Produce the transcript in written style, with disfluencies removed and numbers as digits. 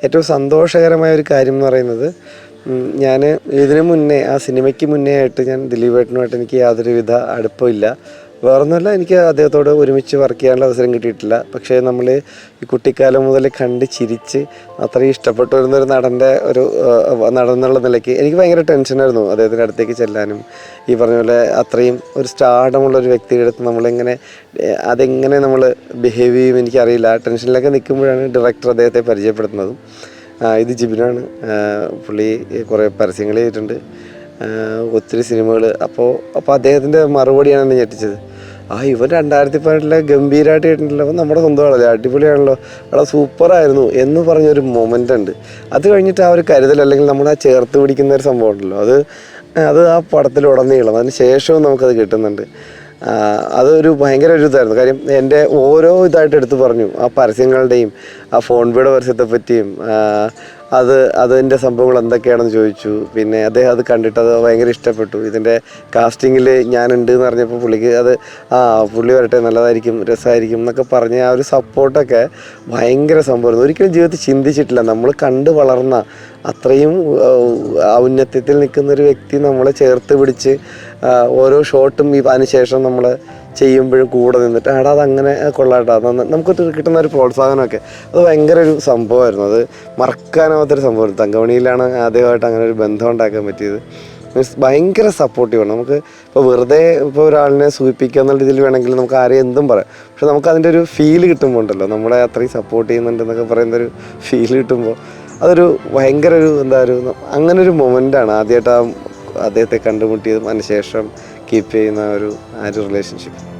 ഏറ്റവും സന്തോഷകരമായ ഒരു കാര്യം എന്ന് പറയുന്നത്, ഞാൻ ഇതിനു മുന്നേ ആ സിനിമയ്ക്ക് മുന്നേ ആയിട്ട് ഞാൻ ദിലീപേട്ടനുമായിട്ട് എനിക്ക് യാതൊരുവിധ അടുപ്പമില്ല. വേറൊന്നുമല്ല, എനിക്ക് അദ്ദേഹത്തോട് ഒരുമിച്ച് വർക്ക് ചെയ്യാനുള്ള അവസരം കിട്ടിയിട്ടില്ല. പക്ഷേ നമ്മൾ ഈ കുട്ടിക്കാലം മുതൽ കണ്ട് ചിരിച്ച് അത്രയും ഇഷ്ടപ്പെട്ടു വരുന്നൊരു നടൻ എന്നുള്ള നിലയ്ക്ക് എനിക്ക് ഭയങ്കര ടെൻഷനായിരുന്നു അദ്ദേഹത്തിൻ്റെ അടുത്തേക്ക് ചെല്ലാനും. ഈ പറഞ്ഞ പോലെ അത്രയും ഒരു സ്റ്റാർഡമുള്ളൊരു വ്യക്തിയുടെ അടുത്ത് അതെങ്ങനെ നമ്മൾ ബിഹേവ് ചെയ്യും എനിക്കറിയില്ല. ആ ടെൻഷനിലൊക്കെ നിൽക്കുമ്പോഴാണ് ഡയറക്ടർ അദ്ദേഹത്തെ പരിചയപ്പെടുത്തുന്നതും. ഇത് ജിബിനാണ്. പുള്ളി കുറേ പരസ്യങ്ങൾ ചെയ്തിട്ടുണ്ട്, ഒത്തിരി സിനിമകൾ. അപ്പോൾ അദ്ദേഹത്തിൻ്റെ മറുപടിയാണ് എന്നെ ഞെട്ടിച്ചത്. ഇവൻ 2018 ഗംഭീരമായിട്ട് കേട്ടിട്ടുണ്ടല്ലോ, അപ്പം നമ്മുടെ സ്വന്തമാണല്ലോ, അടിപൊളിയാണല്ലോ, അവിടെ സൂപ്പറായിരുന്നു എന്ന് പറഞ്ഞൊരു മൊമെൻ്റ് ഉണ്ട്. അത് കഴിഞ്ഞിട്ട് ആ ഒരു കരുതൽ, അല്ലെങ്കിൽ നമ്മളെ ചേർത്ത് പിടിക്കുന്ന ഒരു സംഭവം ഉണ്ടല്ലോ, അത് ആ പടത്തിലുടനീളം അതിന് ശേഷവും നമുക്കത് കിട്ടുന്നുണ്ട്. അതൊരു ഭയങ്കര ഒരു ഇതായിരുന്നു. കാര്യം എൻ്റെ ഓരോ ഇതായിട്ട് എടുത്ത് പറഞ്ഞു. ആ പരസ്യങ്ങളുടെയും ആ ഫോൺ പേയുടെ പരസ്യത്തെ പറ്റിയും അതിൻ്റെ സംഭവങ്ങൾ എന്തൊക്കെയാണെന്ന് ചോദിച്ചു. പിന്നെ അദ്ദേഹം അത് കണ്ടിട്ട് അത് ഭയങ്കര ഇഷ്ടപ്പെട്ടു. ഇതിൻ്റെ കാസ്റ്റിങ്ങിൽ ഞാനുണ്ട് എന്ന് പറഞ്ഞപ്പോൾ പുള്ളിക്ക് പുള്ളി വരട്ടെ, നല്ലതായിരിക്കും, രസമായിരിക്കും എന്നൊക്കെ പറഞ്ഞ് ആ ഒരു സപ്പോർട്ടൊക്കെ ഭയങ്കര സംഭവമായിരുന്നു. ഒരിക്കലും ജീവിതത്തിൽ ചിന്തിച്ചിട്ടില്ല. നമ്മൾ കണ്ട് വളർന്ന അത്രയും ഔന്നത്യത്തിൽ നിൽക്കുന്നൊരു വ്യക്തി നമ്മളെ ചേർത്ത് പിടിച്ച് ഓരോ ഷോട്ടും അതിനുശേഷം നമ്മൾ ചെയ്യുമ്പോഴും കൂടെ നിന്നിട്ട് അതങ്ങനെ കൊള്ളാട്ടോ, നമുക്ക് കിട്ടുന്ന ഒരു പ്രോത്സാഹനമൊക്കെ അത് ഭയങ്കര ഒരു സംഭവമായിരുന്നു. അത് മറക്കാനാവാത്തൊരു സംഭവമായിരുന്നു. തങ്കമണിയിലാണ് ആദ്യമായിട്ട് അങ്ങനെ ഒരു ബന്ധം ഉണ്ടാക്കാൻ പറ്റിയത്. മീൻസ് ഭയങ്കര സപ്പോർട്ടീവാണ്. നമുക്ക് വെറുതെ ഒരാളിനെ സൂചിപ്പിക്കുക എന്നുള്ള രീതിയിൽ വേണമെങ്കിൽ നമുക്ക് ആരെയും എന്തും പറയാം. പക്ഷെ നമുക്ക് അതിൻ്റെ ഒരു ഫീല് കിട്ടുമ്പോൾ ഉണ്ടല്ലോ, നമ്മളെ അത്രയും സപ്പോർട്ട് ചെയ്യുന്നുണ്ടെന്നൊക്കെ പറയുന്നൊരു ഫീൽ കിട്ടുമ്പോൾ അതൊരു ഭയങ്കര അങ്ങനെ ഒരു മൊമെൻ്റാണ്. ആദ്യമായിട്ട് അദ്ദേഹത്തെ കണ്ടുമുട്ടിയതും അതിനുശേഷം കീപ്പ് ചെയ്യുന്ന ആ ഒരു റിലേഷൻഷിപ്പ്.